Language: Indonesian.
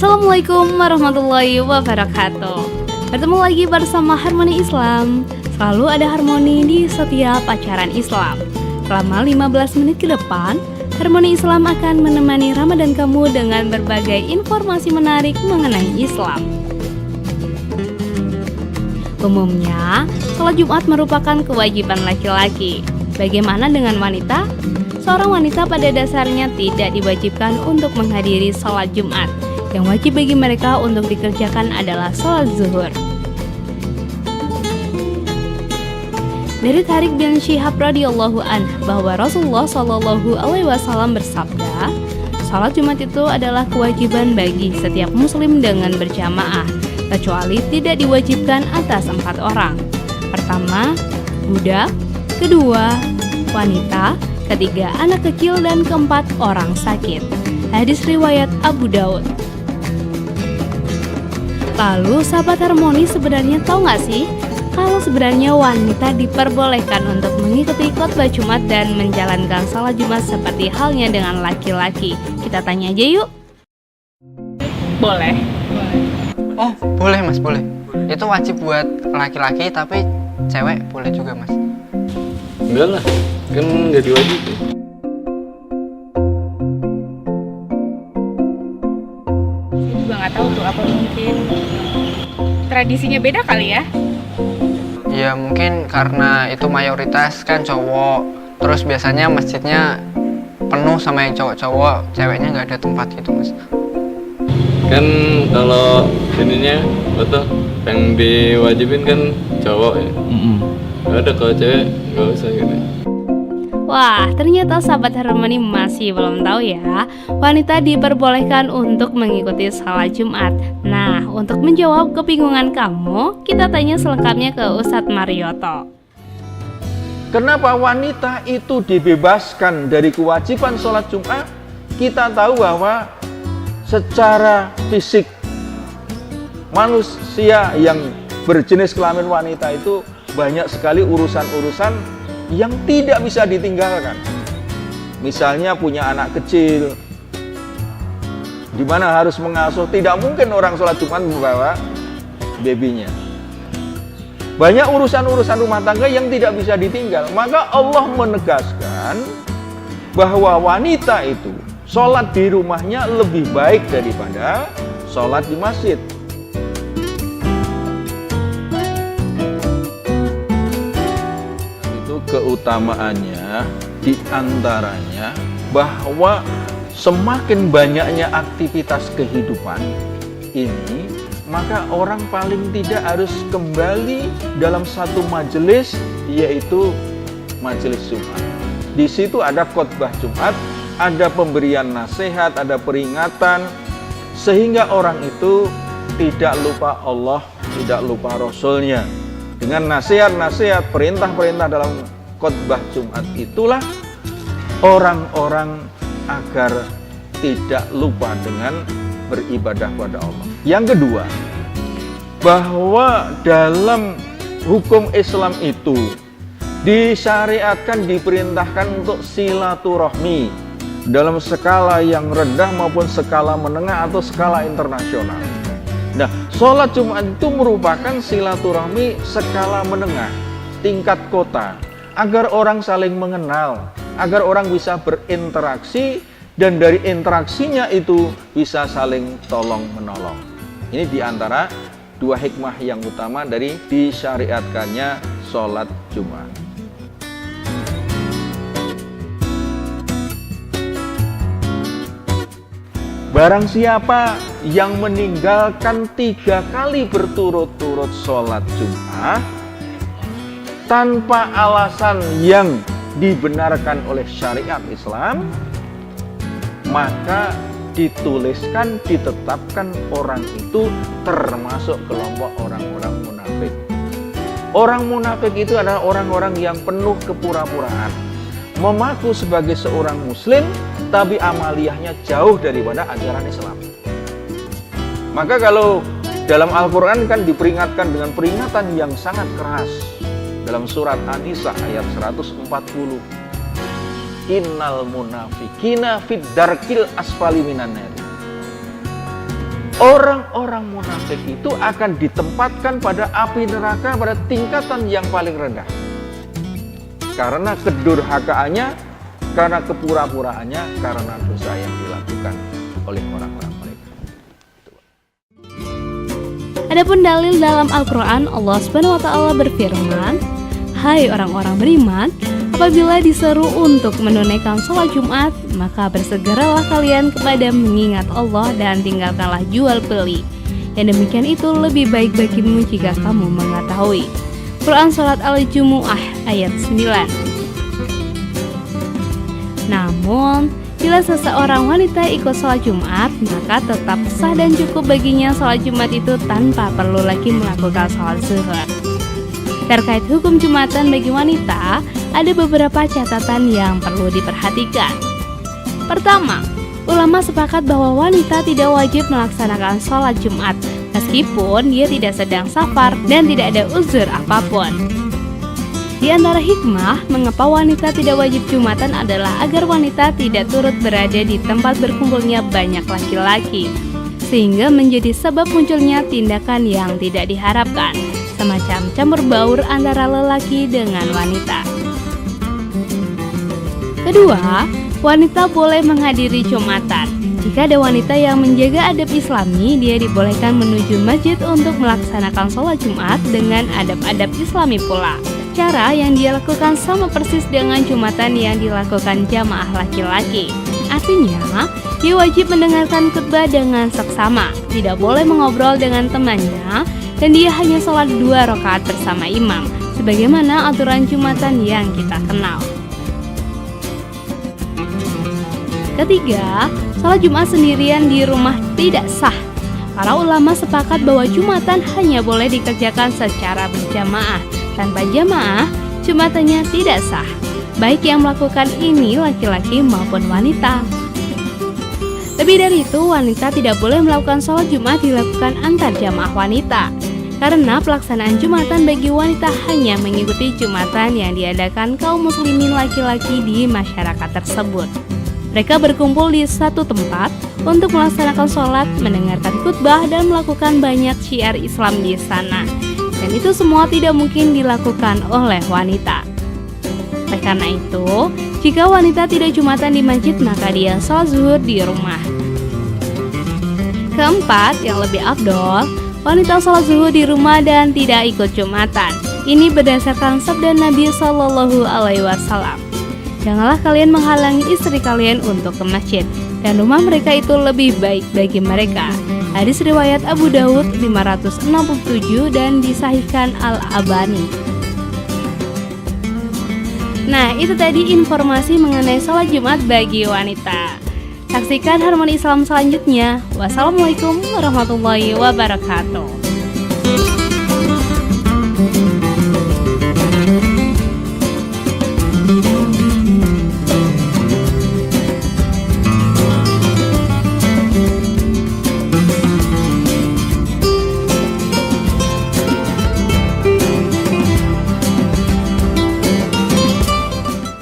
Assalamualaikum warahmatullahi wabarakatuh. Bertemu lagi bersama Harmoni Islam. Selalu ada harmoni di setiap acara Islam. Selama 15 menit ke depan, Harmoni Islam akan menemani Ramadan kamu dengan berbagai informasi menarik mengenai Islam. Umumnya, sholat Jumat merupakan kewajiban laki-laki. Bagaimana dengan wanita? Seorang wanita pada dasarnya tidak diwajibkan untuk menghadiri sholat Jumat. Yang wajib bagi mereka untuk dikerjakan adalah sholat zuhur. Dari Tariq bin Syihab radhiyallahu anhu bahwa Rasulullah shallallahu alaihi wasallam bersabda, sholat Jumat itu adalah kewajiban bagi setiap muslim dengan berjamaah, kecuali tidak diwajibkan atas 4 orang. Pertama, budak; kedua, wanita; ketiga, anak kecil; dan keempat, orang sakit. Hadis riwayat Abu Daud. Lalu sahabat Harmoni, sebenarnya tahu nggak sih kalau sebenarnya wanita diperbolehkan untuk mengikuti khotbah Jumat dan menjalankan salat Jumat seperti halnya dengan laki-laki? Kita tanya aja yuk. Boleh. Oh, boleh mas, boleh. Itu wajib buat laki-laki, tapi cewek boleh juga mas. Enggak lah, kan nggak diwajib ya. Saya juga nggak tahu tuh, apa mungkin tradisinya beda kali ya? Ya mungkin karena itu mayoritas kan cowok. Terus biasanya masjidnya penuh sama yang cowok-cowok, ceweknya nggak ada tempat gitu mas. Kan kalau ininya betul, yang diwajibin kan cowok ya. Nggak ada, kalau cewek nggak usah gitu. Wah, ternyata sahabat Harmoni masih belum tahu ya, wanita diperbolehkan untuk mengikuti salat Jumat. Nah, untuk menjawab kebingungan kamu, kita tanya selengkapnya ke Ustadz Marioto. Kenapa wanita itu dibebaskan dari kewajiban sholat Jumat? Kita tahu bahwa secara fisik manusia yang berjenis kelamin wanita itu banyak sekali urusan-urusan yang tidak bisa ditinggalkan. Misalnya punya anak kecil, di mana harus mengasuh. Tidak mungkin orang sholat Jumat membawa babynya. Banyak urusan-urusan rumah tangga yang tidak bisa ditinggal. Maka Allah menegaskan bahwa wanita itu sholat di rumahnya lebih baik daripada sholat di masjid. Keutamaannya diantaranya bahwa semakin banyaknya aktivitas kehidupan ini, maka orang paling tidak harus kembali dalam satu majelis, yaitu majelis Jumat. Di situ ada khotbah Jumat, ada pemberian nasihat, ada peringatan, sehingga orang itu tidak lupa Allah, tidak lupa Rasulnya. Dengan nasihat-nasihat, perintah-perintah dalam khotbah Jumat itulah orang-orang agar tidak lupa dengan beribadah pada Allah. Yang kedua, bahwa dalam hukum Islam itu disyariatkan, diperintahkan untuk silaturahmi dalam skala yang rendah maupun skala menengah atau skala internasional. Nah, sholat Jumat itu merupakan silaturahmi skala menengah, tingkat kota, agar orang saling mengenal, agar orang bisa berinteraksi, dan dari interaksinya itu bisa saling tolong-menolong. Ini diantara 2 hikmah yang utama dari disyariatkannya sholat Jumat. Barang siapa yang meninggalkan 3 kali berturut-turut sholat Jumat tanpa alasan yang dibenarkan oleh syariat Islam, maka dituliskan, ditetapkan orang itu termasuk kelompok orang-orang munafik. Orang munafik itu adalah orang-orang yang penuh kepura-puraan, mengaku sebagai seorang muslim, tapi amaliyahnya jauh daripada ajaran Islam. Maka kalau dalam Al-Quran kan diperingatkan dengan peringatan yang sangat keras. Dalam surat An-Nisa ayat 140, innal munafiqina fid darkil asfali minan nar. orang-orang munafik itu akan ditempatkan pada api neraka pada tingkatan yang paling rendah. Karena kedurhakaannya, karena kepura-puraannya, karena dosa yang dilakukan oleh orang-orang mereka. Adapun dalil dalam Al-Quran, Allah Subhanahu wa Ta'ala berfirman, "Hai orang-orang beriman, apabila diseru untuk menunaikan sholat Jumat, maka bersegeralah kalian kepada mengingat Allah dan tinggalkanlah jual beli. Yang demikian itu lebih baik bagimu jika kamu mengetahui." Quran Surat Al-Jumu'ah ayat 9. Namun, bila seseorang wanita ikut sholat Jumat, maka tetap sah dan cukup baginya sholat Jumat itu tanpa perlu lagi melakukan sholat zuhur. Terkait hukum Jumatan bagi wanita, ada beberapa catatan yang perlu diperhatikan. Pertama, ulama sepakat bahwa wanita tidak wajib melaksanakan sholat Jumat meskipun dia tidak sedang safar dan tidak ada uzur apapun. Di antara hikmah mengapa wanita tidak wajib Jumatan adalah agar wanita tidak turut berada di tempat berkumpulnya banyak laki-laki, sehingga menjadi sebab munculnya tindakan yang tidak diharapkan, semacam campur baur antara lelaki dengan wanita. Kedua, wanita boleh menghadiri Jumatan. Jika ada wanita yang menjaga adab Islami, dia dibolehkan menuju masjid untuk melaksanakan sholat Jumat dengan adab-adab Islami pula. Cara yang dia lakukan sama persis dengan Jumatan yang dilakukan jamaah laki-laki. Artinya, dia wajib mendengarkan khutbah dengan seksama, tidak boleh mengobrol dengan temannya, dan dia hanya sholat 2 rakaat bersama imam, sebagaimana aturan Jumatan yang kita kenal. Ketiga, sholat Jumat sendirian di rumah tidak sah. Para ulama sepakat bahwa Jumatan hanya boleh dikerjakan secara berjamaah. Tanpa jamaah, Jumatannya tidak sah. Baik yang melakukan ini laki-laki maupun wanita. Lebih dari itu, wanita tidak boleh melakukan sholat Jumat dilakukan antar jamaah wanita. Karena pelaksanaan Jumatan bagi wanita hanya mengikuti Jumatan yang diadakan kaum muslimin laki-laki di masyarakat tersebut. Mereka berkumpul di satu tempat untuk melaksanakan sholat, mendengarkan khutbah, dan melakukan banyak syiar Islam di sana. Dan itu semua tidak mungkin dilakukan oleh wanita. Oleh karena itu, jika wanita tidak Jumatan di masjid, maka dia sholat zuhur di rumah. Keempat, yang lebih afdol, wanita sholat zuhur di rumah dan tidak ikut Jumatan. Ini berdasarkan sabda Nabi Shallallahu Alaihi Wasallam. Janganlah kalian menghalangi istri kalian untuk ke masjid, dan rumah mereka itu lebih baik bagi mereka. Hadis riwayat Abu Daud 567 dan disahihkan Al-Albani. Nah, itu tadi informasi mengenai sholat Jumat bagi wanita. Saksikan Harmoni Islam selanjutnya. Wassalamualaikum warahmatullahi wabarakatuh.